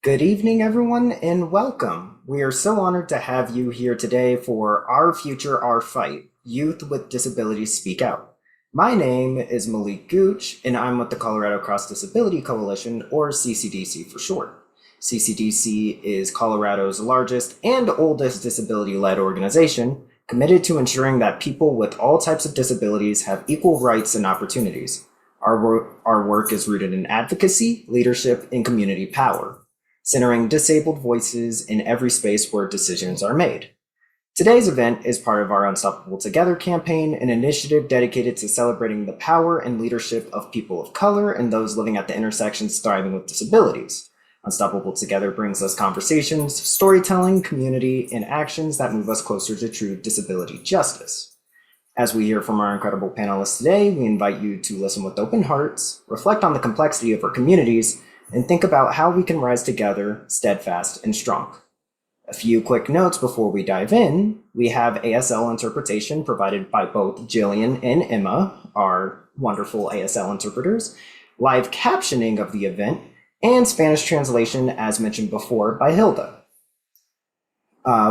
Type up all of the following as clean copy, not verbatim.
Good evening, everyone, and welcome. We are so honored to have you here today for Our Future, Our Fight Youth with Disabilities Speak Out. My name is Malik Gooch, and I'm with the Colorado Cross Disability Coalition, or CCDC for short. CCDC is Colorado's largest and oldest disability led organization, committed to ensuring that people with all types of disabilities have equal rights and opportunities. Our work is rooted in advocacy, leadership, and community power, centering disabled voices in every space where decisions are made. Today's event is part of our Unstoppable Together campaign, an initiative dedicated to celebrating the power and leadership of people of color and those living at the intersections thriving with disabilities. Unstoppable Together brings us conversations, storytelling, community, and actions that move us closer to true disability justice. As we hear from our incredible panelists today, we invite you to listen with open hearts, reflect on the complexity of our communities, and think about how we can rise together, steadfast and strong. A few quick notes before we dive in. We have ASL interpretation provided by both Jillian and Emma, our wonderful ASL interpreters, live captioning of the event, and Spanish translation, as mentioned before, by Hilda.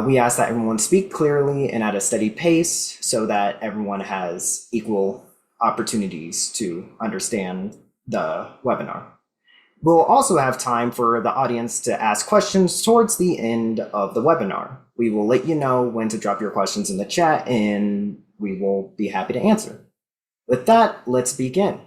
We ask that everyone speak clearly and at a steady pace so that everyone has equal opportunities to understand the webinar. We'll also have time for the audience to ask questions towards the end of the webinar. We will let you know when to drop your questions in the chat and we will be happy to answer. With that, let's begin.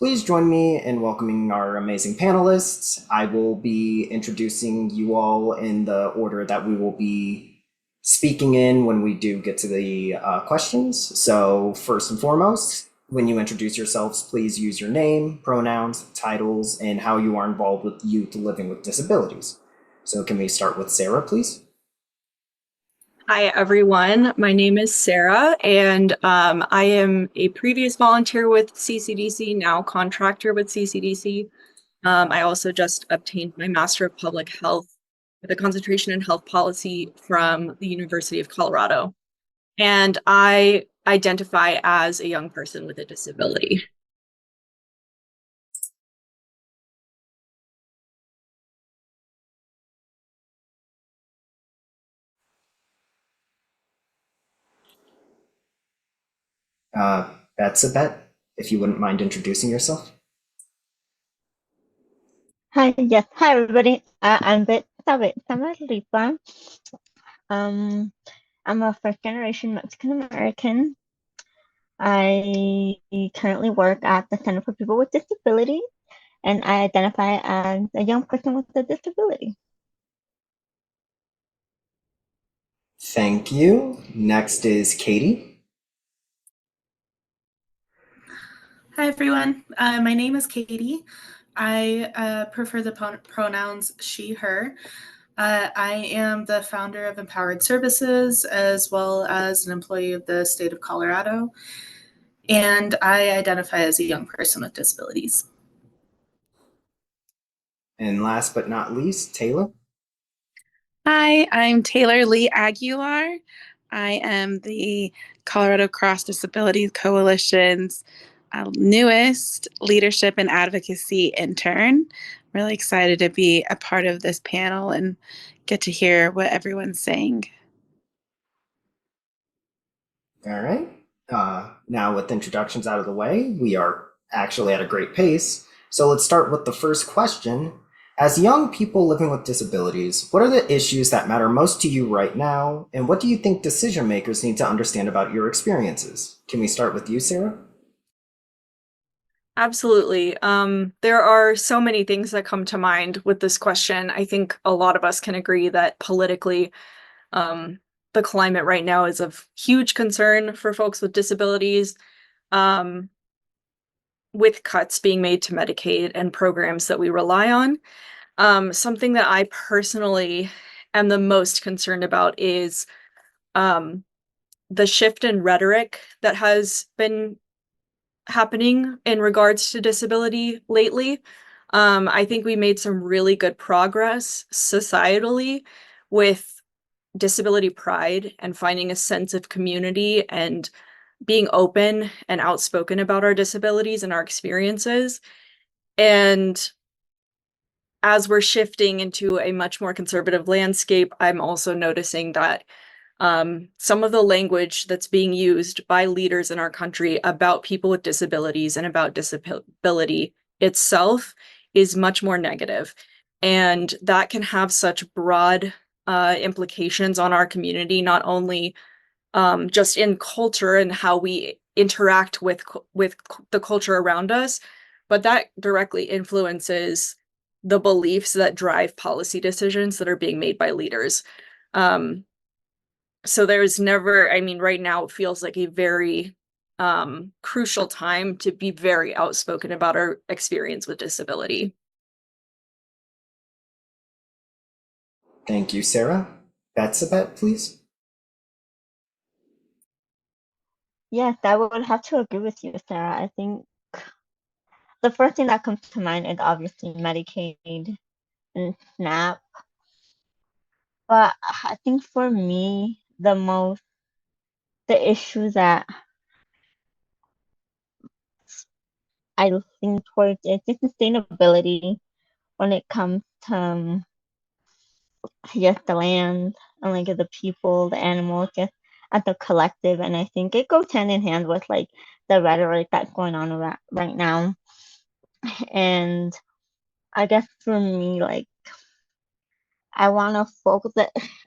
Please join me in welcoming our amazing panelists. I will be introducing you all in the order that we will be speaking in when we do get to the questions. So first and foremost, when you introduce yourselves, please use your name, pronouns, titles, and how you are involved with youth living with disabilities. So can we start with Sarah, please? Hi, everyone. My name is Sarah, and I am a previous volunteer with CCDC, now contractor with CCDC. I also just obtained my Master of Public Health with a concentration in health policy from the University of Colorado. And I identify as a young person with a disability. Betsabet, if you wouldn't mind introducing yourself. Hi, yes. Hi, everybody. I'm Betsabet Samarripa. I'm a first-generation Mexican American. I currently work at the Center for People with Disabilities, and I identify as a young person with a disability. Thank you. Next is Caity. Hi, everyone. My name is Caity. I prefer the pronouns she, her. I am the founder of Empowered Services, as well as an employee of the state of Colorado. And I identify as a young person with disabilities. And last but not least, Taylor. Hi, I'm Taylor Leigh Aguilar. I am the Colorado Cross Disabilities Coalition's newest leadership and advocacy intern. Really excited to be a part of this panel and get to hear what everyone's saying. All right. Now with introductions out of the way, we are actually at a great pace. So let's start with the first question. As young people living with disabilities, what are the issues that matter most to you right now? And what do you think decision makers need to understand about your experiences? Can we start with you, Sarah? Absolutely. There are so many things that come to mind with this question. I think a lot of us can agree that politically, the climate right now is of huge concern for folks with disabilities, with cuts being made to Medicaid and programs that we rely on. Something that I personally am the most concerned about is the shift in rhetoric that has been happening in regards to disability lately. I think we made some really good progress societally with disability pride and finding a sense of community and being open and outspoken about our disabilities and our experiences. And as we're shifting into a much more conservative landscape, I'm also noticing that some of the language that's being used by leaders in our country about people with disabilities and about disability itself is much more negative. And that can have such broad implications on our community, not only just in culture and how we interact with the culture around us, but that directly influences the beliefs that drive policy decisions that are being made by leaders. So there's never, I mean, right now it feels like a very crucial time to be very outspoken about our experience with disability. Thank you, Sarah. Betsabet, please. Yes, I would have to agree with you, Sarah. I think the first thing that comes to mind is obviously Medicaid and SNAP. But I think for me, the issue that I think towards is the sustainability when it comes to, yes, the land and like the people, the animals, just at the collective. And I think it goes hand in hand with like the rhetoric that's going on right now. And I guess for me, like, I want to focus,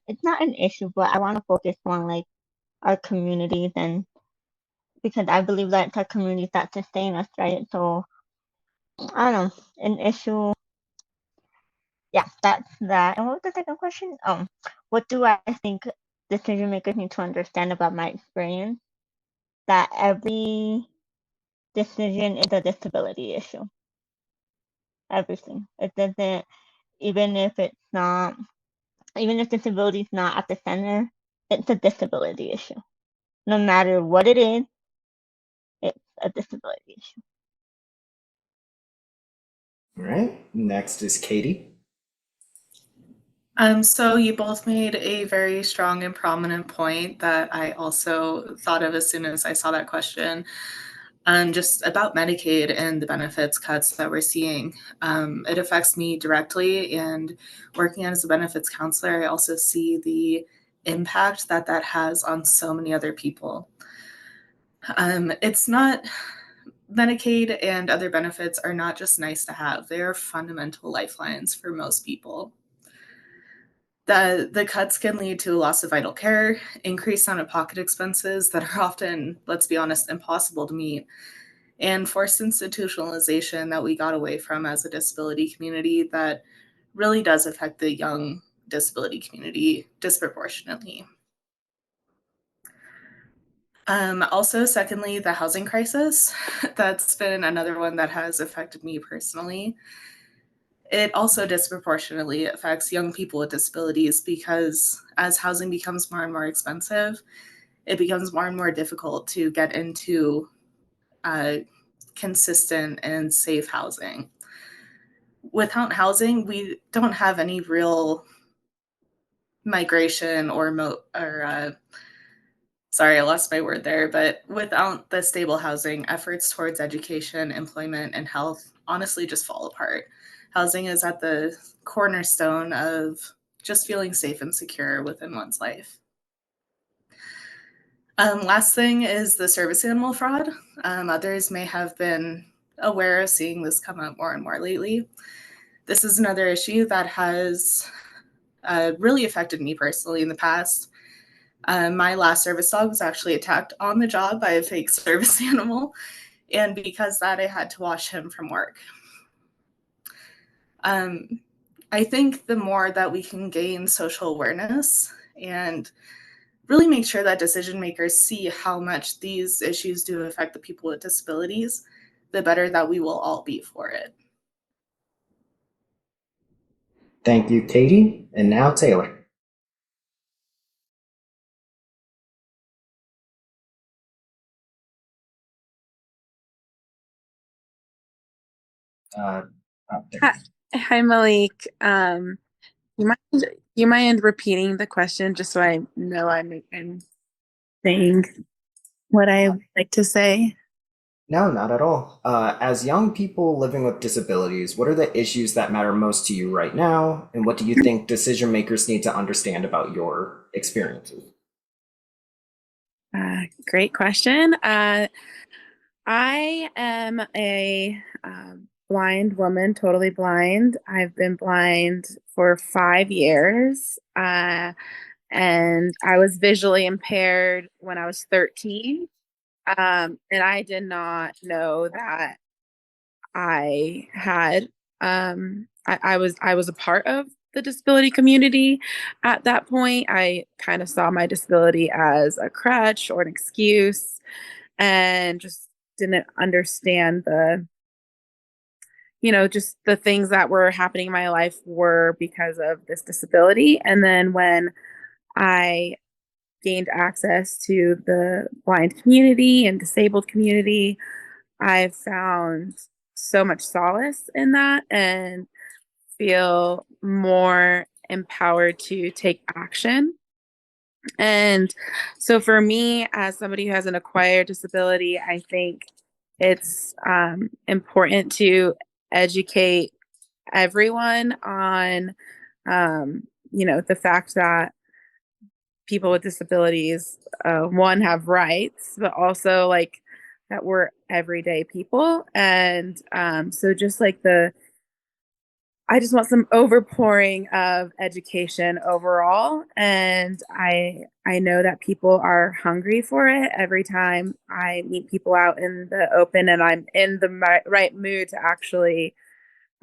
it's not an issue, but I want to focus on like our communities, and because I believe that it's our communities that sustain us, right? So I don't know, an issue. Yeah, that's that. And what was the second question? What do I think decision makers need to understand about my experience? That every decision is a disability issue. Everything. It doesn't, even if it's not, even if disability is not at the center, it's a disability issue. No matter what it is, it's a disability issue. All right. Next is Caity. So you both made a very strong and prominent point that I also thought of as soon as I saw that question. Just about Medicaid and the benefits cuts that we're seeing. It affects me directly, and working as a benefits counselor, I also see the impact that that has on so many other people. It's not, Medicaid and other benefits are not just nice to have, they are fundamental lifelines for most people. The cuts can lead to a loss of vital care, increased out-of-pocket expenses that are often, let's be honest, impossible to meet, and forced institutionalization that we got away from as a disability community that really does affect the young disability community disproportionately. Also, secondly, the housing crisis. That's been another one that has affected me personally. It also disproportionately affects young people with disabilities because as housing becomes more and more expensive, it becomes more and more difficult to get into consistent and safe housing. Without housing, we don't have any real migration sorry, I lost my word there, but without the stable housing, efforts towards education, employment, and health honestly just fall apart. Housing is at the cornerstone of just feeling safe and secure within one's life. Last thing is the service animal fraud. Others may have been aware of seeing this come up more and more lately. This is another issue that has really affected me personally in the past. My last service dog was actually attacked on the job by a fake service animal, and because of that, I had to wash him from work. I think the more that we can gain social awareness and really make sure that decision makers see how much these issues do affect the people with disabilities, the better that we will all be for it. Thank you, Caity. And now Taylor. Hi, Malik. You mind repeating the question just so I know I'm saying what I would like to say? No, not at all. As young people living with disabilities, what are the issues that matter most to you right now? And what do you think decision makers need to understand about your experiences? Great question. I am a blind woman, totally blind. I've been blind for 5 years. And I was visually impaired when I was 13. And I did not know that I had I was a part of the disability community at that point. I kind of saw my disability as a crutch or an excuse and just didn't understand just the things that were happening in my life were because of this disability. And then when I gained access to the blind community and disabled community, I've found so much solace in that and feel more empowered to take action. And so for me, as somebody who has an acquired disability, I think it's important to educate everyone on, the fact that people with disabilities, one, have rights, but also like that we're everyday people. And so just like I just want some overpouring of education overall. And I know that people are hungry for it every time I meet people out in the open and I'm in the right mood to actually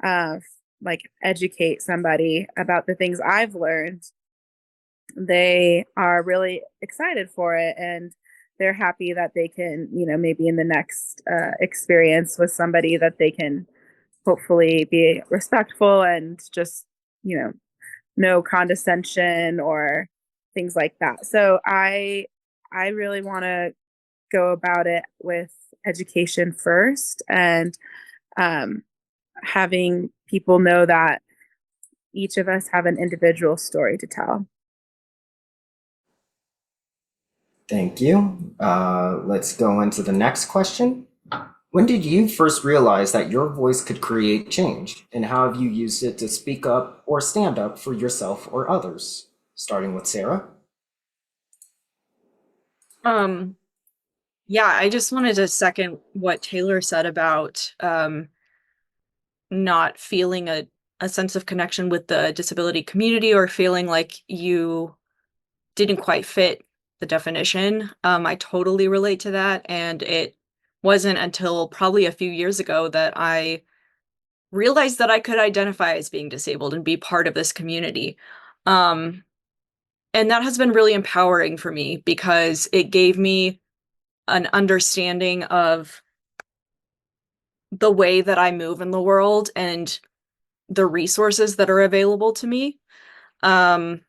like educate somebody about the things I've learned. They are really excited for it and they're happy that they can, maybe in the next experience with somebody that they can hopefully be respectful and just, no condescension or things like that. So I really want to go about it with education first and having people know that each of us have an individual story to tell. Thank you. Let's go into the next question. When did you first realize that your voice could create change, and how have you used it to speak up or stand up for yourself or others? Starting with Sarah. Yeah, I just wanted to second what Taylor said about not feeling a sense of connection with the disability community or feeling like you didn't quite fit the definition. I totally relate to that. And it wasn't until probably a few years ago that I realized that I could identify as being disabled and be part of this community. And that has been really empowering for me because it gave me an understanding of the way that I move in the world and the resources that are available to me. And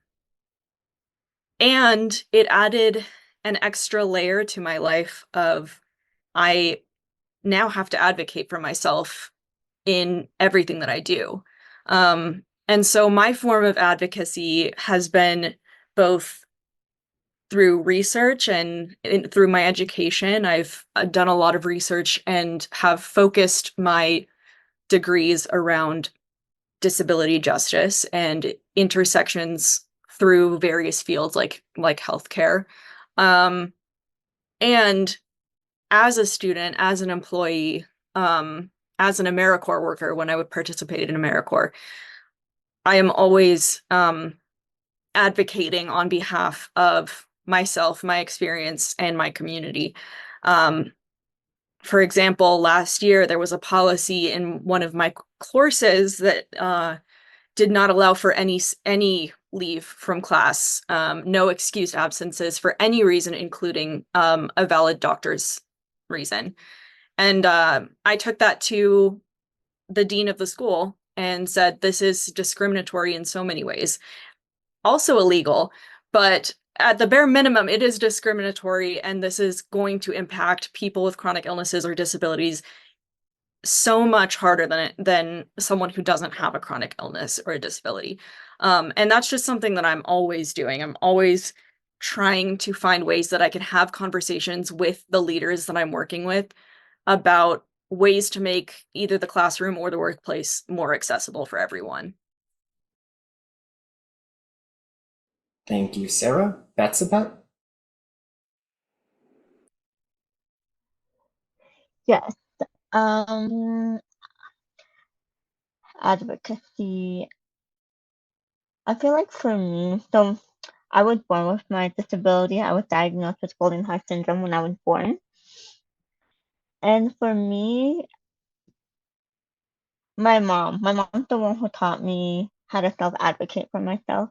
it added an extra layer to my life of I now have to advocate for myself in everything that I do. And so my form of advocacy has been both through research and through my education. I've done a lot of research and have focused my degrees around disability justice and intersections through various fields like healthcare. And as a student, as an employee, as an AmeriCorps worker, when I would participate in AmeriCorps, I am always advocating on behalf of myself, my experience, and my community. For example, last year there was a policy in one of my courses that did not allow for any leave from class, no excused absences for any reason, including a valid doctor's reason. And I took that to the dean of the school and said, this is discriminatory in so many ways. Also illegal, but at the bare minimum, it is discriminatory, and this is going to impact people with chronic illnesses or disabilities so much harder than someone who doesn't have a chronic illness or a disability. And that's just something that I'm always doing. I'm always trying to find ways that I can have conversations with the leaders that I'm working with about ways to make either the classroom or the workplace more accessible for everyone. Thank you, Sarah. Betsabet? Yes. Advocacy. I feel like for me, so I was born with my disability. I was diagnosed with Golden Heart syndrome when I was born. And for me, my mom's the one who taught me how to self-advocate for myself.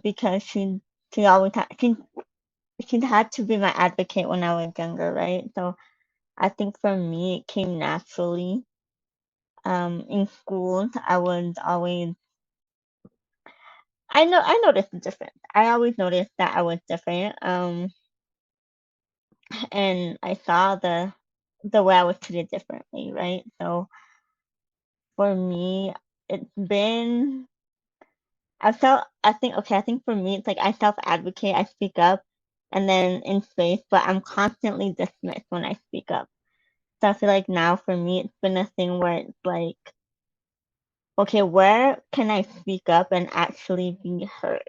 Because she always had she had to be my advocate when I was younger, right? So I think for me it came naturally. In school, I was always I noticed the difference. I always noticed that I was different. And I saw the way I was treated differently, right? So for me, it's been I think for me it's like I self-advocate, I speak up and then in space, but I'm constantly dismissed when I speak up. So I feel like now for me it's been a thing where it's like, okay, where can I speak up and actually be heard?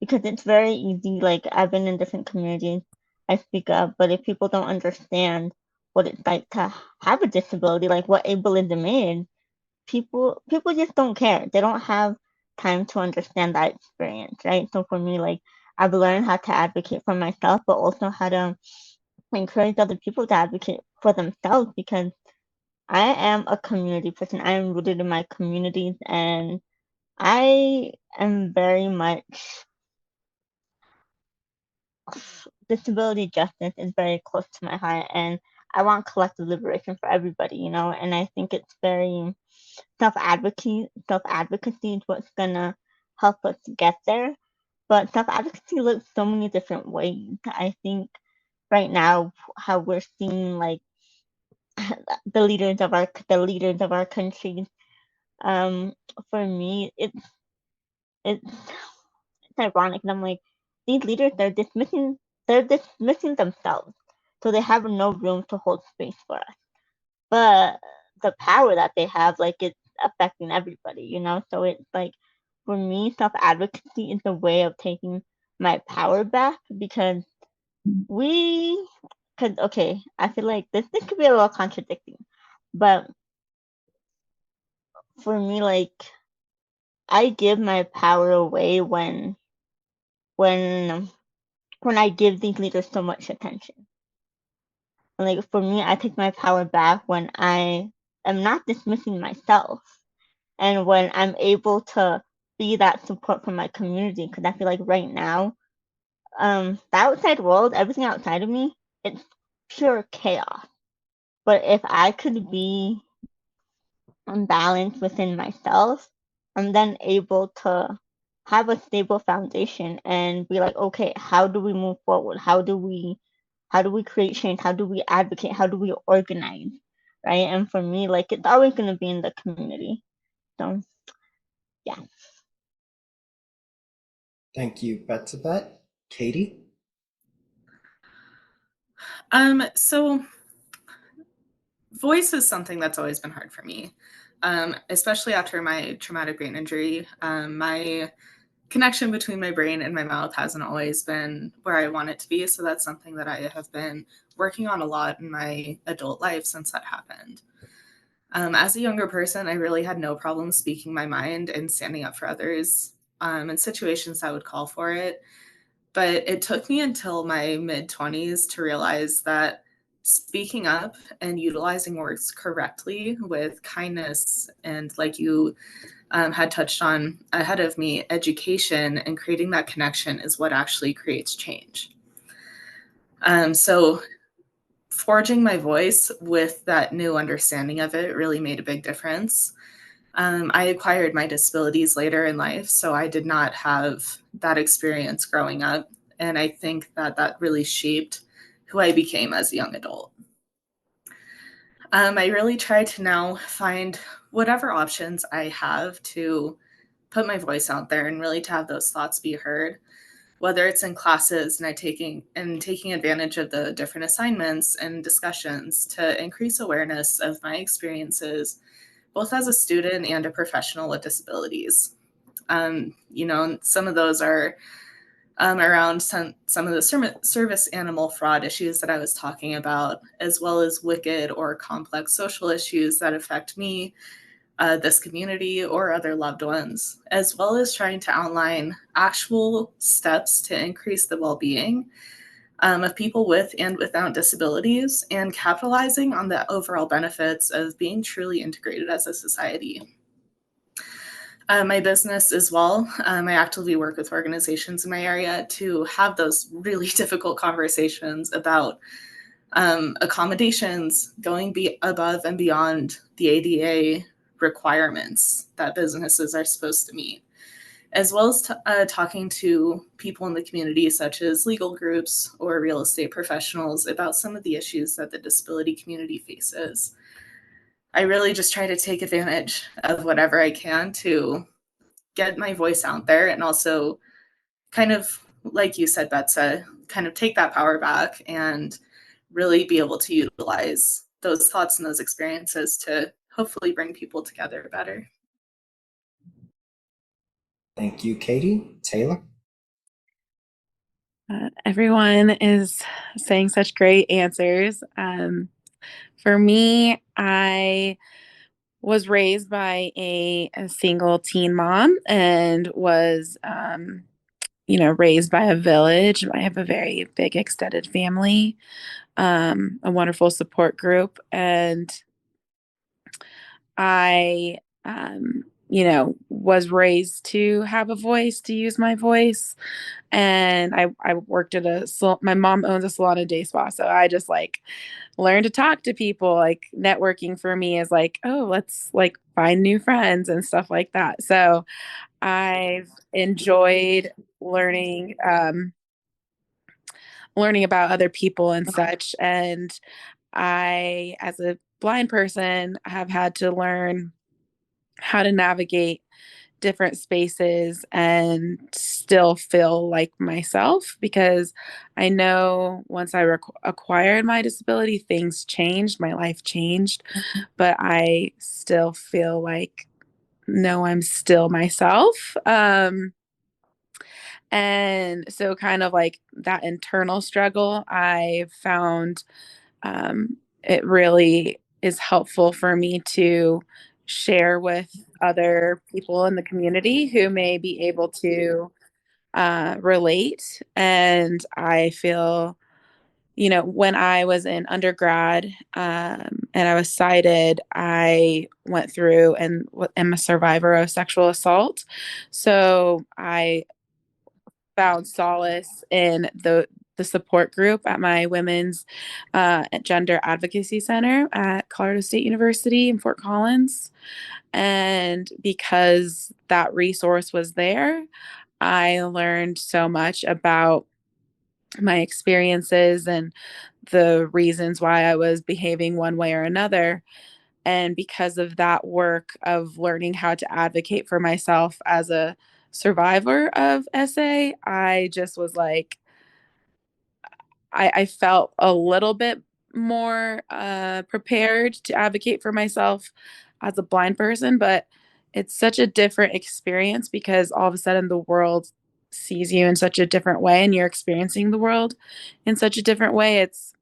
Because it's very easy, like I've been in different communities, I speak up, but if people don't understand what it's like to have a disability, like what ableism is, people just don't care. They don't have time to understand that experience, right? So for me, like I've learned how to advocate for myself, but also how to encourage other people to advocate for themselves because I am a community person. I am rooted in my communities and I am very much disability justice is very close to my heart and I want collective liberation for everybody, and I think it's very self advocacy is what's gonna help us get there. But self advocacy looks so many different ways. I think right now how we're seeing like the leaders of our countries. Um, for me, it's ironic. And I'm like, these leaders they're dismissing themselves, so they have no room to hold space for us. But the power that they have, like it's affecting everybody. So it's like for me, self advocacy is a way of taking my power back because we could okay, I feel like this could be a little contradicting. But for me, like I give my power away when when I give these leaders so much attention. And like for me, I take my power back when I am not dismissing myself and when I'm able to be that support for my community. Because I feel like right now, the outside world, everything outside of me, it's pure chaos. But if I could be unbalanced within myself, I'm then able to have a stable foundation and be like, okay, how do we move forward? How do we create change? How do we advocate? How do we organize? Right. And for me, like it's always gonna be in the community. So yeah. Thank you, Betsabet. Caity? So voice is something that's always been hard for me, especially after my traumatic brain injury. My connection between my brain and my mouth hasn't always been where I want it to be. So that's something that I have been working on a lot in my adult life since that happened. As a younger person, I really had no problem speaking my mind and standing up for others in situations that would call for it. But it took me until my mid 20s to realize that speaking up and utilizing words correctly with kindness and, like you had touched on ahead of me, education and creating that connection is what actually creates change. So forging my voice with that new understanding of it really made a big difference. I acquired my disabilities later in life, so I did not have that experience growing up. And I think that that really shaped who I became as a young adult. I really try to now find whatever options I have to put my voice out there and really to have those thoughts be heard. whether it's in classes and taking advantage of the different assignments and discussions to increase awareness of my experiences, both as a student and a professional with disabilities. Some of those are around some of the service animal fraud issues that I was talking about, as well as wicked or complex social issues that affect me, this community, or other loved ones, as well as trying to outline actual steps to increase the well-being of people with and without disabilities, and capitalizing on the overall benefits of being truly integrated as a society. My business as well. I actively work with organizations in my area to have those really difficult conversations about accommodations, going above and beyond the ADA requirements that businesses are supposed to meet, as well as talking to people in the community, such as legal groups or real estate professionals, about some of the issues that the disability community faces. I really just try to take advantage of whatever I can to get my voice out there, and also kind of, like you said, Betsa, kind of take that power back and really be able to utilize those thoughts and those experiences to hopefully bring people together better. Thank you, Caity. Taylor? Everyone is saying such great answers. For me, I was raised by a single teen mom and was, raised by a village. I have a very big extended family, a wonderful support group. And I, was raised to have a voice, to use my voice. And I worked at my mom owns a salon and day spa. So I just learn to talk to people. Like, networking for me is let's find new friends and stuff like that. So I've enjoyed learning about other people and such. And I, as a blind person, have had to learn how to navigate different spaces and still feel like myself, because I know once I acquired my disability, things changed, my life changed, but I still feel like, no, I'm still myself. And so kind of that internal struggle, I found it really is helpful for me to share with other people in the community who may be able to relate. And I feel, when I was in undergrad and I was sighted, I went through and am a survivor of sexual assault. So I found solace in the support group at my women's gender advocacy center at Colorado State University in Fort Collins. And because that resource was there, I learned so much about my experiences and the reasons why I was behaving one way or another. And because of that work of learning how to advocate for myself as a survivor of SA, I just was I felt a little bit more prepared to advocate for myself as a blind person. But it's such a different experience because all of a sudden the world sees you in such a different way and you're experiencing the world in such a different way. It's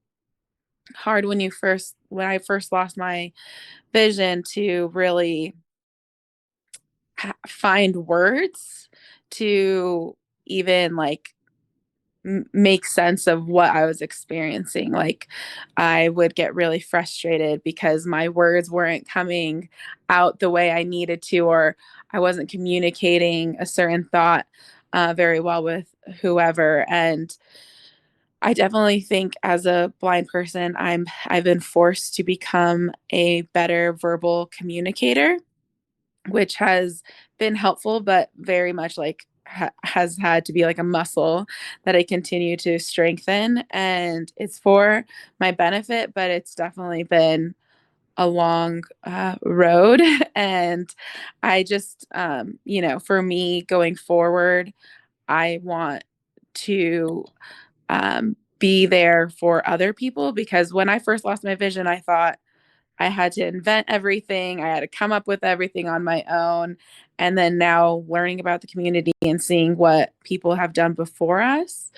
hard when I first lost my vision to really find words to even make sense of what I was experiencing. I would get really frustrated because my words weren't coming out the way I needed to, or I wasn't communicating a certain thought very well with whoever. And I definitely think as a blind person, I've been forced to become a better verbal communicator, which has been helpful, but very much has had to be a muscle that I continue to strengthen. And it's for my benefit, but it's definitely been a long road. And I just, for me going forward, I want to be there for other people, because when I first lost my vision, I thought I had to invent everything. I had to come up with everything on my own. And then now learning about the community and seeing what people have done before us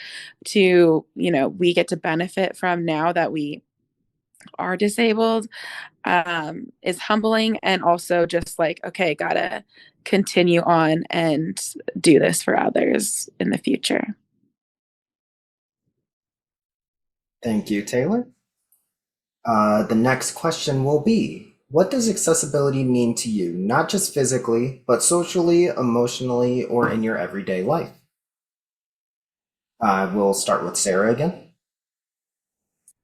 to, we get to benefit from now that we are disabled, is humbling. And also just like, okay, gotta continue on and do this for others in the future. Thank you, Taylor. The next question will be, what does accessibility mean to you, not just physically, but socially, emotionally, or in your everyday life? We'll start with Sarah again.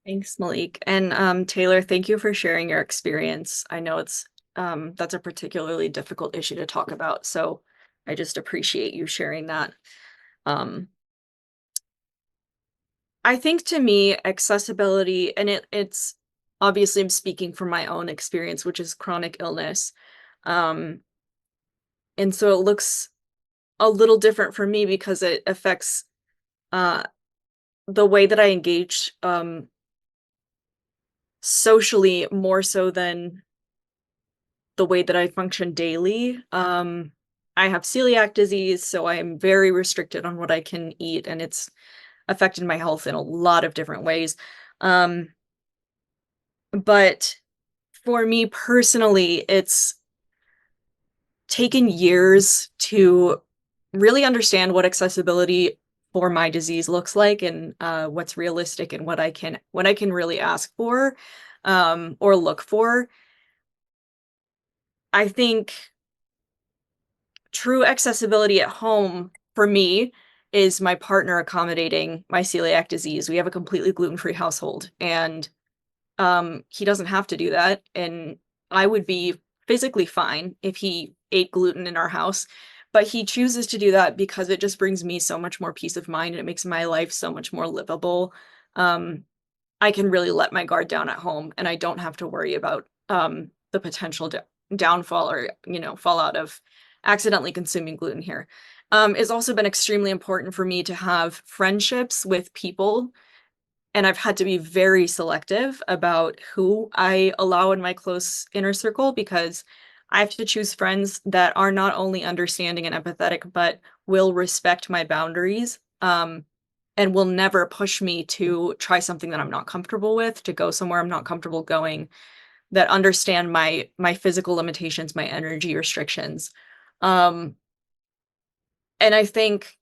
Thanks, Malik. And Taylor, thank you for sharing your experience. I know that's a particularly difficult issue to talk about, so I just appreciate you sharing that. I think to me, accessibility, and it's obviously I'm speaking from my own experience, which is chronic illness. And so it looks a little different for me because it affects uh, the way that I engage socially more so than the way that I function daily. I have celiac disease, so I am very restricted on what I can eat, and it's affected my health in a lot of different ways. Um, but for me personally, it's taken years to really understand what accessibility for my disease looks like, and what's realistic, and what I can really ask for, or look for. I think true accessibility at home for me is my partner accommodating my celiac disease. We have a completely gluten-free household, and he doesn't have to do that, and I would be physically fine if he ate gluten in our house, but he chooses to do that because it just brings me so much more peace of mind, and it makes my life so much more livable. Um, I can really let my guard down at home, and I don't have to worry about the potential downfall or fallout of accidentally consuming gluten here. It's also been extremely important for me to have friendships with people, and I've had to be very selective about who I allow in my close inner circle, because I have to choose friends that are not only understanding and empathetic, but will respect my boundaries, and will never push me to try something that I'm not comfortable with, to go somewhere I'm not comfortable going, that understand my physical limitations, my energy restrictions. Um, and I think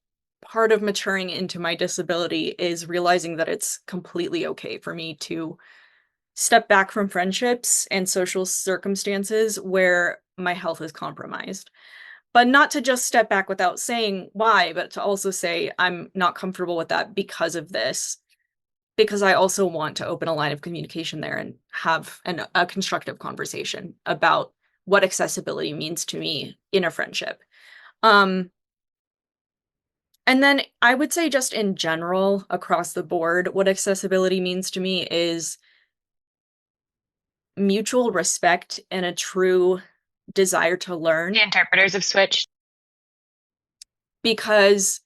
part of maturing into my disability is realizing that it's completely okay for me to step back from friendships and social circumstances where my health is compromised. But not to just step back without saying why, but to also say, I'm not comfortable with that because of this, because I also want to open a line of communication there and have a constructive conversation about what accessibility means to me in a friendship. Um, and then I would say, just in general, across the board, what accessibility means to me is mutual respect and a true desire to learn. The interpreters have switched. Because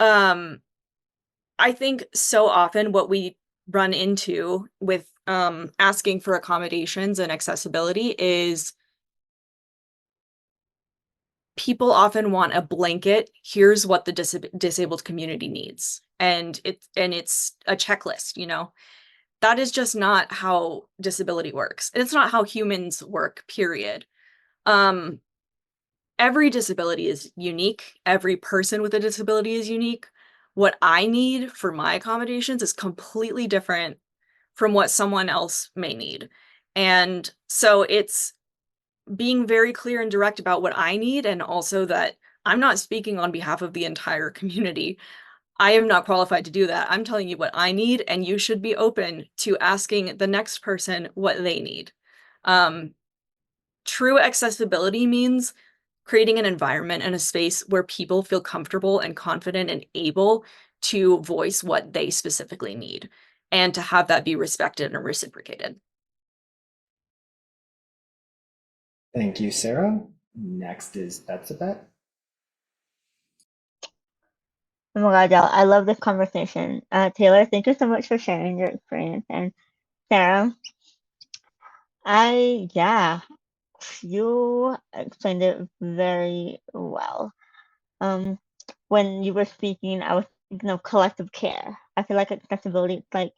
I think so often what we run into with asking for accommodations and accessibility is people often want a blanket, here's what the disabled community needs. And it's a checklist. That is just not how disability works. It's not how humans work, period. Every disability is unique. Every person with a disability is unique. What I need for my accommodations is completely different from what someone else may need. And so it's being very clear and direct about what I need, and also that I'm not speaking on behalf of the entire community. I am not qualified to do that. I'm telling you what I need, and you should be open to asking the next person what they need. True accessibility means creating an environment and a space where people feel comfortable and confident and able to voice what they specifically need, and to have that be respected and reciprocated. Thank you, Sarah. Next is Betsabet. Oh my God, y'all, I love this conversation. Taylor, thank you so much for sharing your experience. And Sarah, yeah, you explained it very well. When you were speaking, I was thinking of collective care. I feel like accessibility is like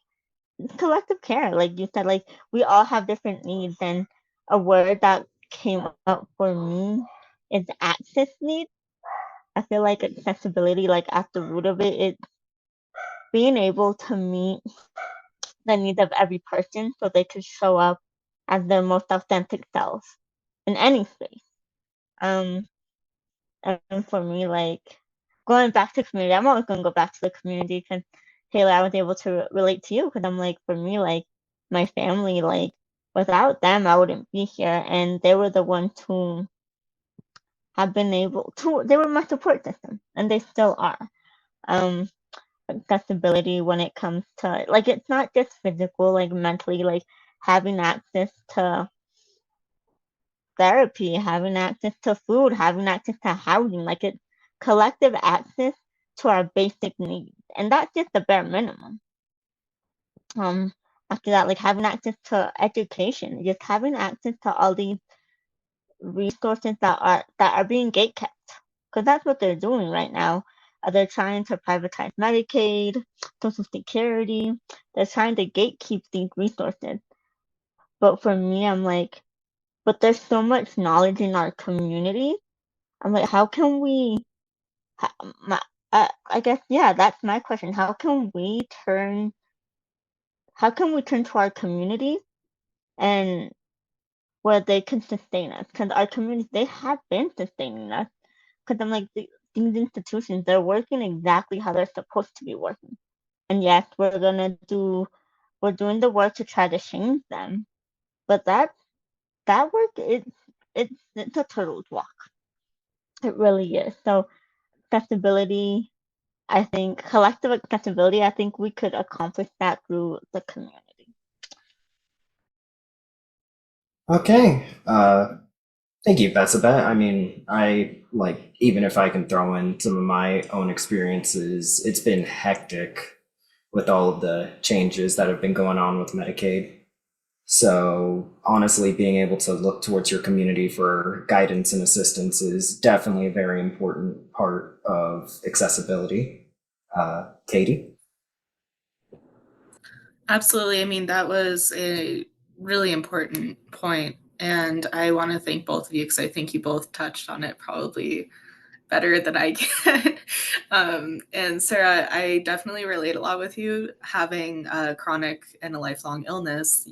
collective care. Like you said, like we all have different needs, and a word that came up for me is access needs. I feel like accessibility, like at the root of it, is being able to meet the needs of every person so they could show up as their most authentic selves in any space. Um, and for me, like going back to community, I'm always going to go back to the community because Taylor, I was able to relate to you because I'm like, for me, like my family, like without them, I wouldn't be here. And they were the ones who have been able to, they were my support system and they still are. Um, accessibility when it comes to, like, it's not just physical, like mentally, like having access to therapy, having access to food, having access to housing, like it's collective access to our basic needs. And that's just the bare minimum. After that, like having access to education, just having access to all these resources that are being gatekept. Because that's what they're doing right now. They're trying to privatize Medicaid, Social Security. They're trying to gatekeep these resources. But for me, I'm like, but there's so much knowledge in our community. I'm like, how can we? My, I guess yeah, that's my question. How can we turn? How can we turn to our community and where they can sustain us? Because our communities, they have been sustaining us. Because I'm like, these institutions, they're working exactly how they're supposed to be working. And yes, we're doing the work to try to change them. But that work is it's a turtle's walk. It really is. So accessibility, I think collective accessibility, I think we could accomplish that through the community. Okay. Thank you, Betsabet. I mean, I like, even if I can throw in some of my own experiences, it's been hectic with all of the changes that have been going on with Medicaid. So honestly, being able to look towards your community for guidance and assistance is definitely a very important part of accessibility. Caity? Absolutely. I mean, that was a really important point, and I want to thank both of you because I think you both touched on it probably better than I can. And Sarah, I definitely relate a lot with you having a chronic and a lifelong illness.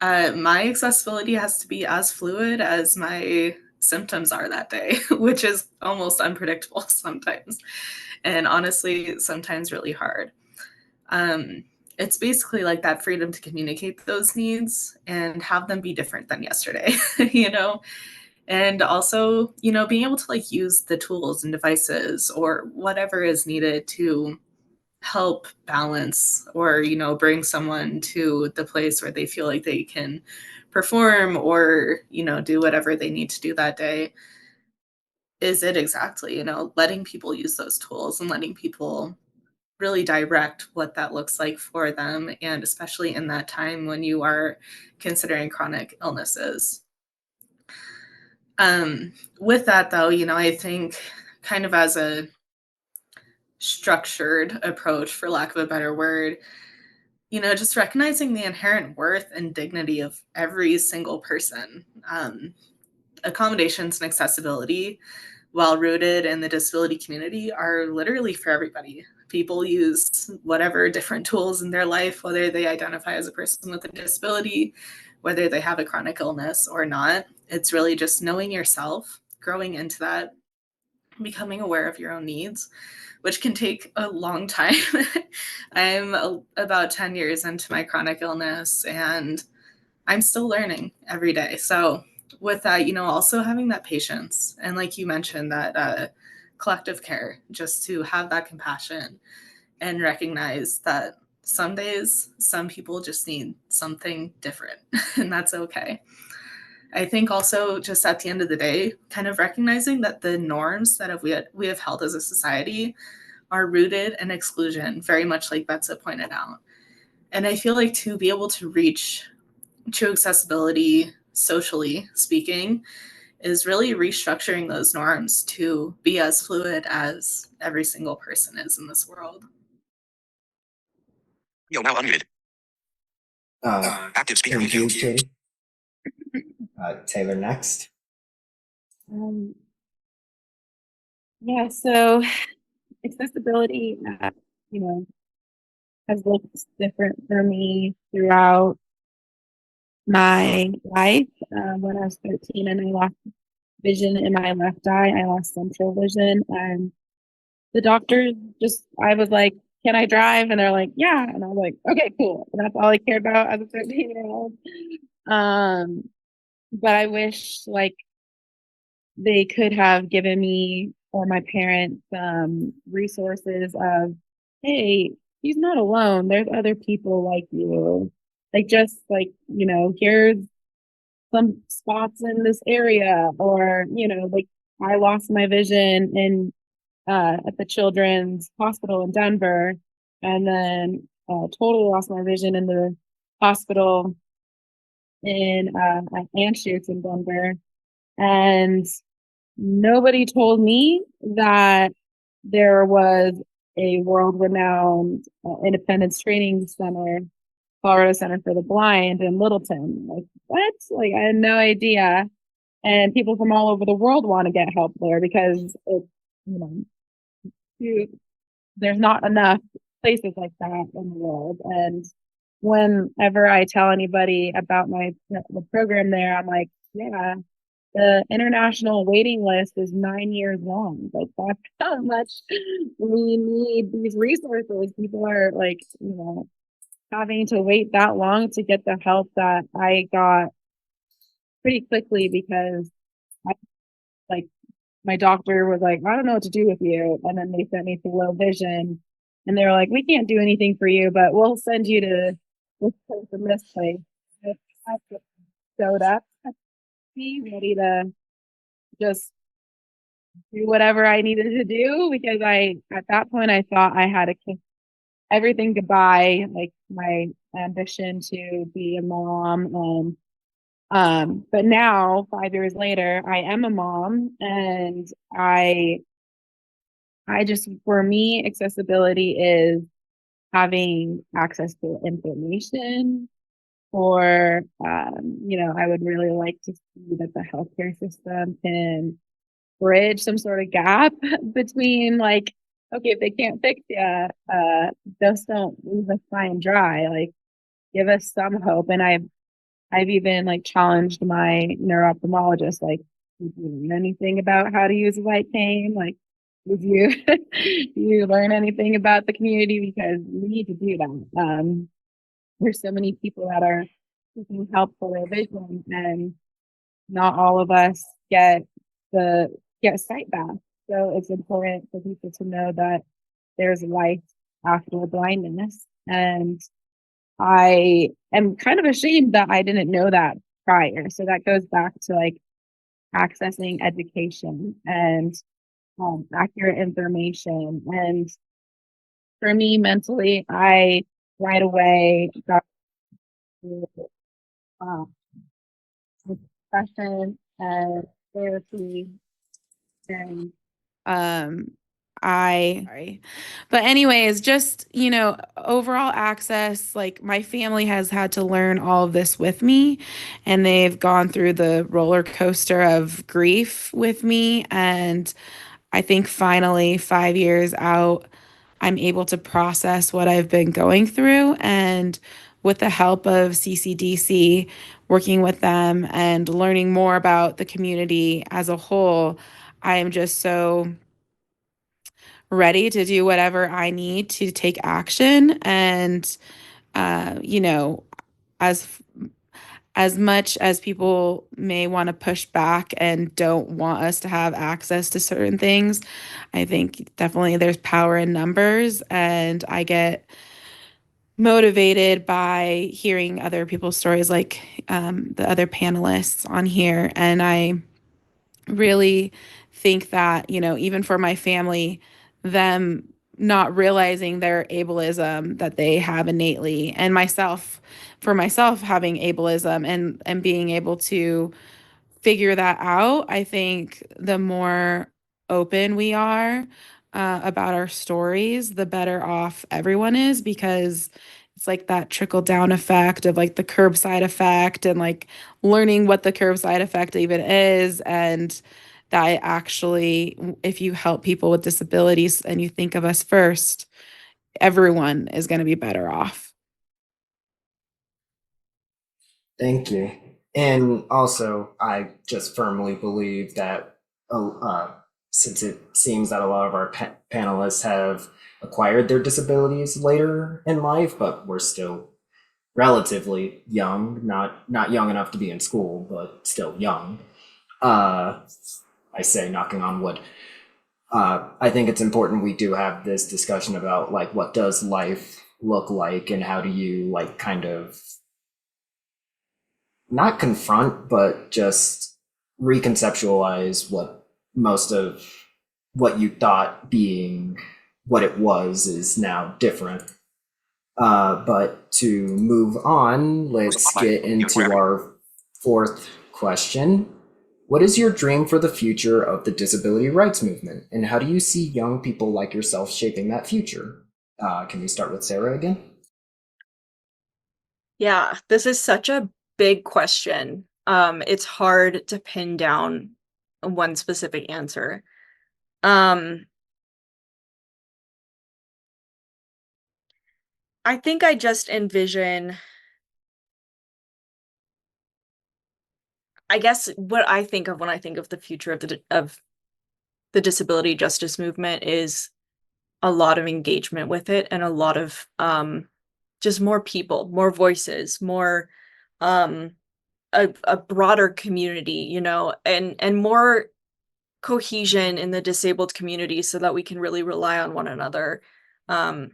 My accessibility has to be as fluid as my symptoms are that day, which is almost unpredictable sometimes, and honestly, sometimes really hard. It's basically like that freedom to communicate those needs and have them be different than yesterday, you know? And also, being able to like use the tools and devices or whatever is needed to help balance or, bring someone to the place where they feel like they can perform or, do whatever they need to do that day is it exactly, letting people use those tools and letting people really direct what that looks like for them, and especially in that time when you are considering chronic illnesses. With that, though, I think kind of as a structured approach, for lack of a better word, just recognizing the inherent worth and dignity of every single person. Accommodations and accessibility, while rooted in the disability community, are literally for everybody. People use whatever different tools in their life, whether they identify as a person with a disability, whether they have a chronic illness or not. It's really just knowing yourself, growing into that, becoming aware of your own needs, which can take a long time. I'm about 10 years into my chronic illness and I'm still learning every day. So with that, also having that patience and like you mentioned, that collective care, just to have that compassion and recognize that some days, some people just need something different and that's okay. I think also just at the end of the day, kind of recognizing that the norms that we have held as a society are rooted in exclusion, very much like Betsa pointed out. And I feel like to be able to reach true accessibility, socially speaking, is really restructuring those norms to be as fluid as every single person is in this world. You're now unmuted. Active speaker. Thank you, Katie. Taylor, next. Yeah, so accessibility, has looked different for me throughout my life. When I was 13 and I lost vision in my left eye, I lost central vision, and the doctors I was like, can I drive? And they're like, yeah. And I was like, okay, cool. And that's all I cared about as a 13-year-old. But I wish they could have given me or my parents resources of, hey, he's not alone. There's other people like you. Here's some spots in this area, or, I lost my vision at the Children's Hospital in Denver, and then totally lost my vision in the hospital at Anschutz in Denver. And nobody told me that there was a world-renowned independence training center, Colorado Center for the Blind in Littleton. Like, what? Like, I had no idea. And people from all over the world want to get help there because there's not enough places like that in the world. And whenever I tell anybody about the program there, I'm like, yeah, the international waiting list is 9 years long. Like, that's how much we need these resources. People are having to wait that long to get the help that I got pretty quickly because my doctor was like, I don't know what to do with you. And then they sent me to low vision, and they were like, we can't do anything for you, but we'll send you to this place and this place. I showed up, ready to just do whatever I needed to do, because at that point, I thought I had to kiss everything goodbye, like my ambition to be a mom. But now, 5 years later, I am a mom, and for me, accessibility is having access to information, or, I would really like to see that the healthcare system can bridge some sort of gap between okay, if they can't fix you, just don't leave us high and dry, give us some hope. And I've even challenged my neuro-ophthalmologist, did you learn anything about how to use light cane? Did you you learn anything about the community? Because we need to do that. There's so many people that are seeking help for their vision, and not all of us get sight back. So it's important for people to know that there's life after blindness. And I am kind of ashamed that I didn't know that prior. So that goes back to accessing education and accurate information. And for me, mentally, I right away got depression and therapy, and but anyways, just overall access, my family has had to learn all of this with me, and they've gone through the roller coaster of grief with me. And I think finally, 5 years out, I'm able to process what I've been going through. And with the help of CCDC, working with them and learning more about the community as a whole, I am just so ready to do whatever I need to take action. And, as much as people may want to push back and don't want us to have access to certain things, I think definitely there's power in numbers, and I get motivated by hearing other people's stories, like the other panelists on here. And I really think that, even for my family, them not realizing their ableism that they have innately, and for myself having ableism and being able to figure that out. I think the more open we are about our stories, the better off everyone is, because it's like that trickle down effect of like the curbside effect, and like learning what the curbside effect even is. And that actually, if you help people with disabilities and you think of us first, everyone is going to be better off. Thank you. And also, I just firmly believe that since it seems that a lot of our panelists have acquired their disabilities later in life, but we're still relatively young, not young enough to be in school, but still young. I say knocking on wood. I think it's important we do have this discussion about like what does life look like, and how do you like kind of not confront, but just reconceptualize what most of what you thought being what it was is now different. But to move on, let's get into our fourth question. What is your dream for the future of the disability rights movement, and how do you see young people like yourself shaping that future? Can we start with Sarah again? Yeah, this is such a big question. It's hard to pin down one specific answer. I think I just envision, I guess what I think of when I think of the future of the disability justice movement is a lot of engagement with it, and a lot of just more people, more voices, more um a broader community, you know, and more cohesion in the disabled community so that we can really rely on one another. Um,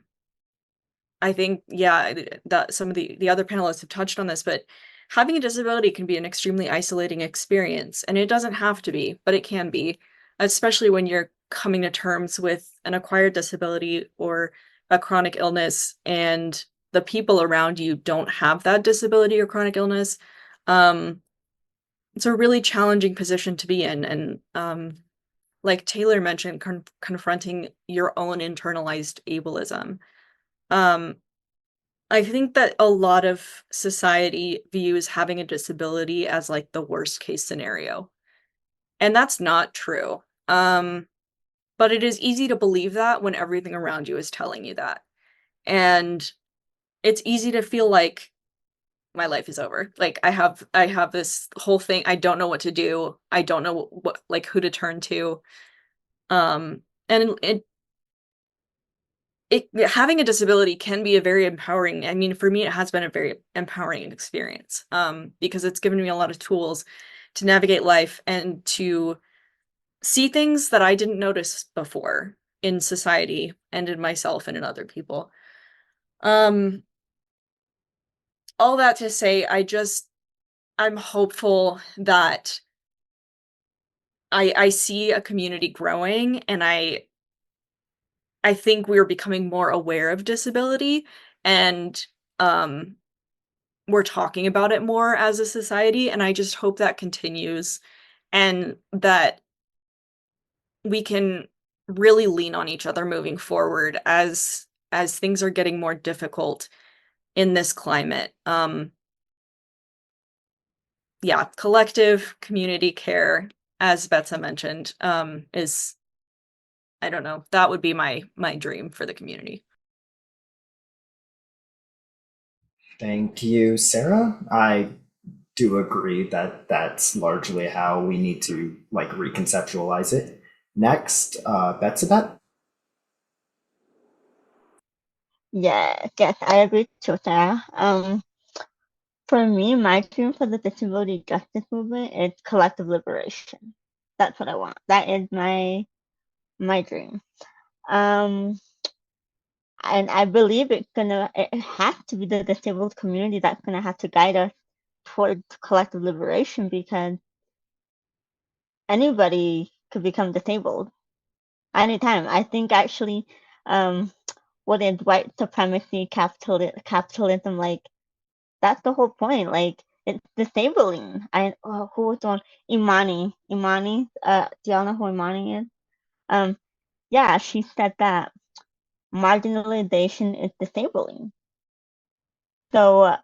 I think, yeah, that some of the other panelists have touched on this, but having a disability can be an extremely isolating experience, and it doesn't have to be, but it can be, especially when you're coming to terms with an acquired disability or a chronic illness, and the people around you don't have that disability or chronic illness. Um, it's a really challenging position to be in, and like Taylor mentioned, confronting your own internalized ableism. Um, I think that a lot of society views having a disability as like the worst case scenario, and that's not true. But it is easy to believe that when everything around you is telling you that. And it's easy to feel like my life is over. Like I have this whole thing, I don't know what to do. I don't know what like who to turn to. And it having a disability can be a very empowering, I mean, for me, it has been a very empowering experience, because it's given me a lot of tools to navigate life and to see things that I didn't notice before in society and in myself and in other people. Um, all that to say, I'm hopeful that I see a community growing, and I think we're becoming more aware of disability, and um we're talking about it more as a society, and I just hope that continues, and that we can really lean on each other moving forward as things are getting more difficult in this climate. Yeah, collective community care, as Betsa mentioned, is, I don't know, that would be my dream for the community. Thank you, Sarah. I do agree that that's largely how we need to like reconceptualize it. Next, Betsabet. Yes, I agree to Sarah. For me, my dream for the disability justice movement is collective liberation. That's what I want. That is my dream. And I believe it has to be the disabled community that's gonna have to guide us towards collective liberation, because anybody could become disabled anytime. I think actually what is white supremacy, capitalism, like that's the whole point. Like it's disabling. Who was the one? Imani. Do y'all know who Imani is? Yeah, she said that marginalization is disabling. So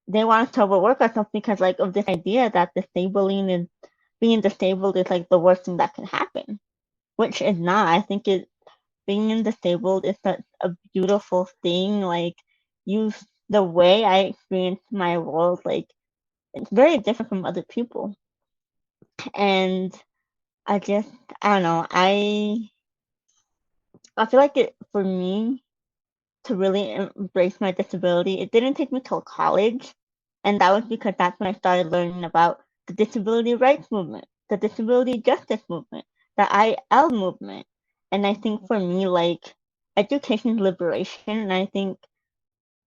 they want us to overwork ourselves because like of this idea that being disabled is like the worst thing that can happen, which is not. I think being disabled is such a beautiful thing. Like the way I experience my world, like it's very different from other people. And I just, I don't know. I feel like for me to really embrace my disability, it didn't take me till college. And that was because that's when I started learning about the disability rights movement, the disability justice movement, the IL movement. And I think for me, like education is liberation. And I think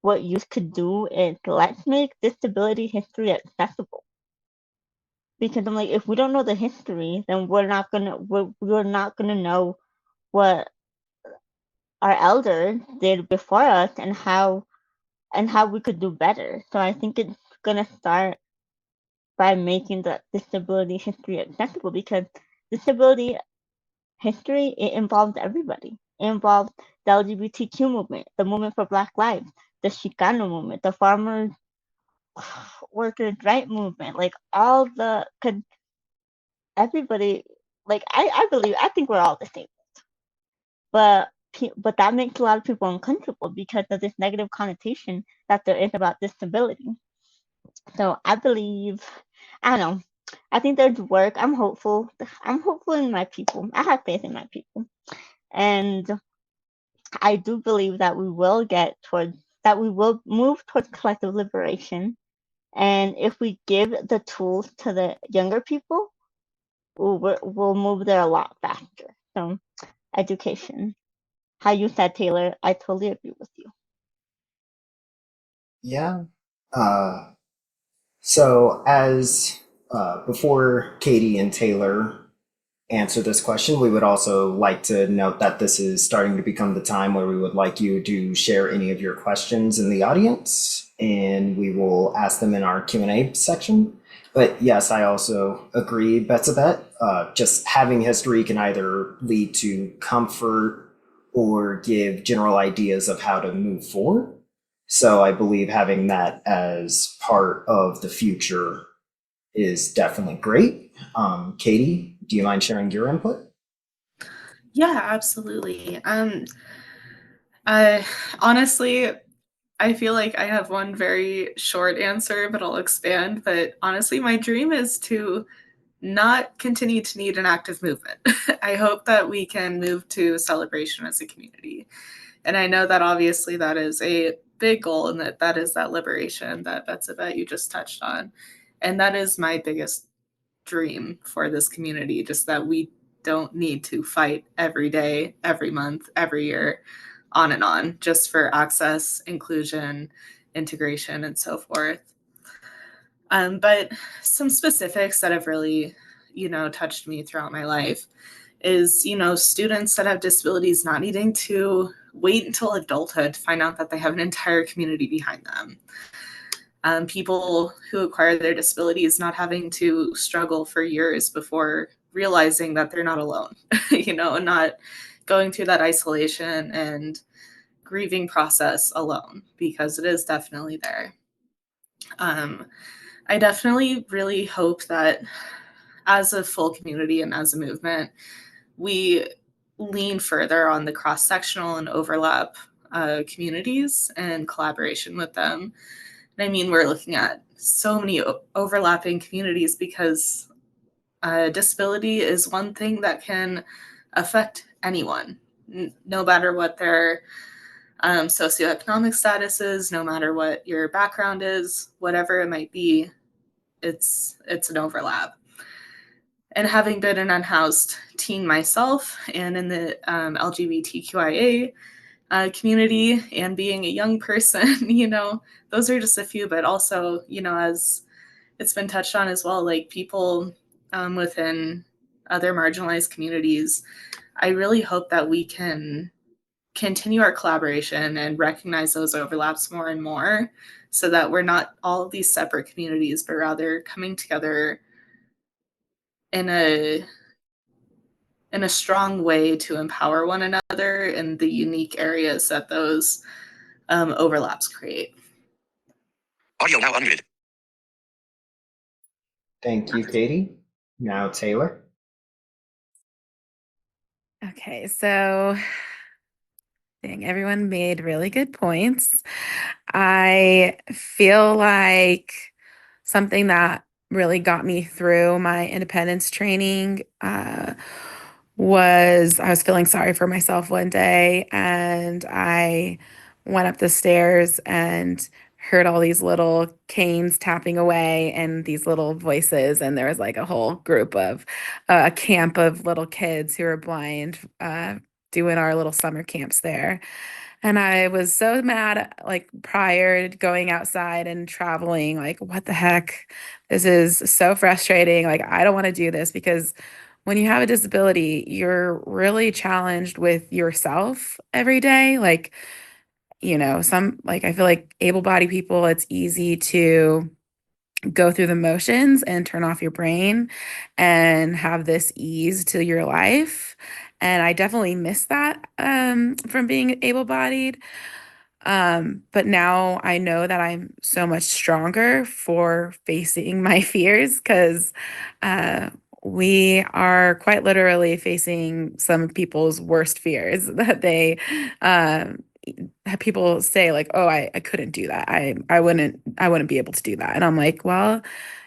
what youth could do is let's make disability history accessible. Because I'm like, if we don't know the history, then we're not gonna know what our elders did before us and how we could do better. So I think it's gonna start by making the disability history accessible because disability history it involves everybody. It involves the LGBTQ movement, the movement for Black lives, the Chicano movement, the farmers workers' right movement, like all the cause everybody like I think we're all the same. But that makes a lot of people uncomfortable because of this negative connotation that there is about disability. So I believe, I don't know. I think there's work. I'm hopeful. I'm hopeful in my people. I have faith in my people, and I do believe that we will move towards collective liberation. And if we give the tools to the younger people, we'll move there a lot faster. So education. How you said, Taylor, I totally agree with you. Yeah. So as before Caity and Taylor answer this question, we would also like to note that this is starting to become the time where we would like you to share any of your questions in the audience, and we will ask them in our Q&A section. But yes, I also agree, Betsabet. Just having history can either lead to comfort or give general ideas of how to move forward. So I believe having that as part of the future is definitely great. Caity, do you mind sharing your input? Yeah, absolutely. Honestly, I feel like I have one very short answer, but I'll expand. But honestly, my dream is to not continue to need an active movement. I hope that we can move to celebration as a community. And I know that obviously that is a big goal and that is that liberation that Betsabet you just touched on. And that is my biggest dream for this community, just that we don't need to fight every day, every month, every year, on, just for access, inclusion, integration, and so forth. But some specifics that have really, touched me throughout my life is, students that have disabilities not needing to wait until adulthood to find out that they have an entire community behind them. People who acquire their disabilities not having to struggle for years before realizing that they're not alone, not going through that isolation and grieving process alone, because it is definitely there. I definitely really hope that as a full community and as a movement, we lean further on the cross-sectional and overlap communities and collaboration with them. And I mean, we're looking at so many overlapping communities because disability is one thing that can affect anyone, no matter what their socioeconomic status is, no matter what your background is, whatever it might be, it's an overlap. And having been an unhoused teen myself and in the LGBTQIA community and being a young person, those are just a few, but also, as it's been touched on as well, like people within other marginalized communities, I really hope that we can continue our collaboration and recognize those overlaps more and more, so that we're not all of these separate communities, but rather coming together in a strong way to empower one another in the unique areas that those overlaps create. Audio now unmuted. Thank you, Caity. Now, Taylor. Okay, so I think everyone made really good points. I feel like something that really got me through my independence training was I was feeling sorry for myself one day, and I went up the stairs and heard all these little canes tapping away and these little voices, and there was like a whole group of a camp of little kids who were blind doing our little summer camps there. And I was so mad, like prior to going outside and traveling, like, what the heck? This is so frustrating. Like, I don't want to do this, because when you have a disability, you're really challenged with yourself every day. Like, I feel like able-bodied people, it's easy to go through the motions and turn off your brain and have this ease to your life. And I definitely miss that from being able-bodied. But now I know that I'm so much stronger for facing my fears, because we are quite literally facing some people's worst fears that they have people say, like, oh, I couldn't do that. I wouldn't be able to do that. And I'm like, well,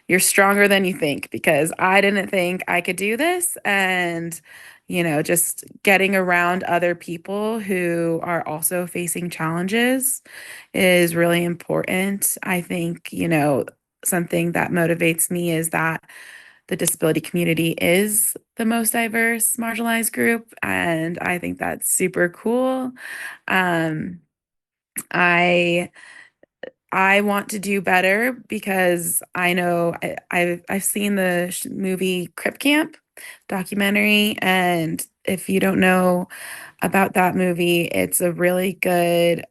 you're stronger than you think, because I didn't think I could do this. And just getting around other people who are also facing challenges is really important. I think, something that motivates me is that the disability community is the most diverse marginalized group, and I think that's super cool. Um, I want to do better, because I know I've seen the movie Crip Camp documentary, and if you don't know about that movie, it's a really good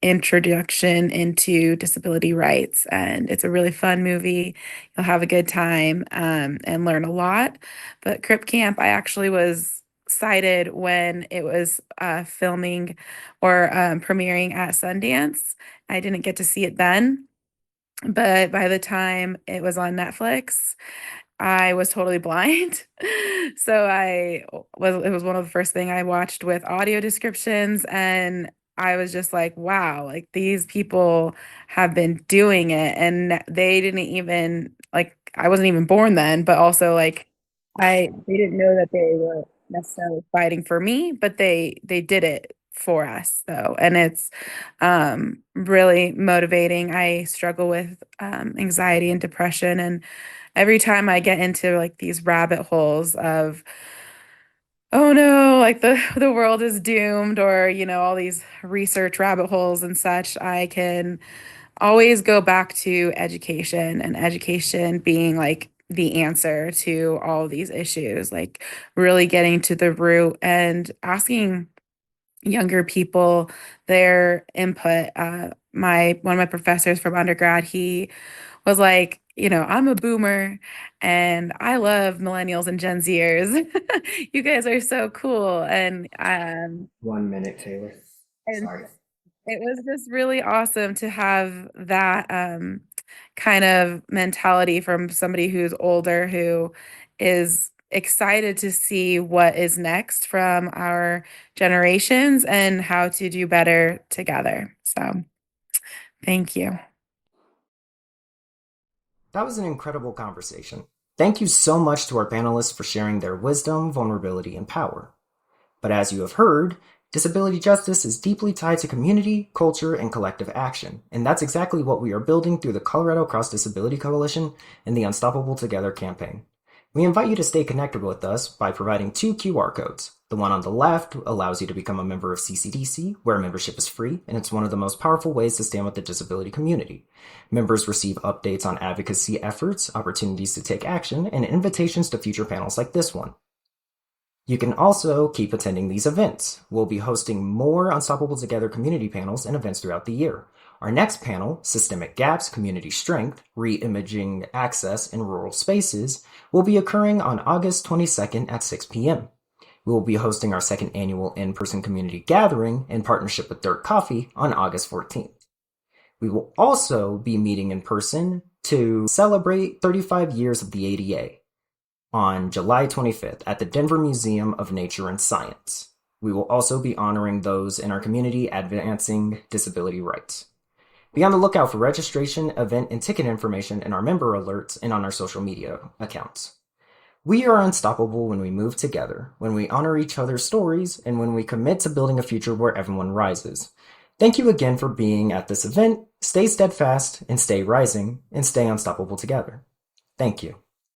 introduction into disability rights, and it's a really fun movie. You'll have a good time and learn a lot. But Crip Camp, I actually was cited when it was filming or premiering at Sundance. I didn't get to see it then, but by the time it was on Netflix, I was totally blind. So it was one of the first thing I watched with audio descriptions, and I was just like, wow, like these people have been doing it, and they didn't even, like, I wasn't even born then, but also like they didn't know that they were necessarily fighting for me, but they did it for us though. And it's really motivating. I struggle with anxiety and depression, and every time I get into like these rabbit holes of, oh no, like the world is doomed, or all these research rabbit holes and such, I can always go back to education, and education being like the answer to all of these issues, like really getting to the root and asking younger people their input. One of my professors from undergrad, he was like, I'm a boomer and I love millennials and Gen Zers. You guys are so cool. And 1 minute, Taylor. and Sorry. it was just really awesome to have that kind of mentality from somebody who's older, who is excited to see what is next from our generations and how to do better together. So thank you. That was an incredible conversation. Thank you so much to our panelists for sharing their wisdom, vulnerability, and power. But as you have heard, disability justice is deeply tied to community, culture, and collective action, and that's exactly what we are building through the Colorado Cross Disability Coalition and the Unstoppable Together campaign. We invite you to stay connected with us by providing 2 QR codes. The one on the left allows you to become a member of CCDC, where membership is free, and it's one of the most powerful ways to stand with the disability community. Members receive updates on advocacy efforts, opportunities to take action, and invitations to future panels like this one. You can also keep attending these events. We'll be hosting more Unstoppable Together community panels and events throughout the year. Our next panel, Systemic Gaps, Community Strength, Re-Imaging Access in Rural Spaces, will be occurring on August 22nd at 6 p.m. We will be hosting our second annual in-person community gathering in partnership with Dirt Coffee on August 14th. We will also be meeting in person to celebrate 35 years of the ADA on July 25th at the Denver Museum of Nature and Science. We will also be honoring those in our community advancing disability rights. Be on the lookout for registration, event, and ticket information in our member alerts and on our social media accounts. We are unstoppable when we move together, when we honor each other's stories, and when we commit to building a future where everyone rises. Thank you again for being at this event. Stay steadfast and stay rising and stay unstoppable together. Thank you.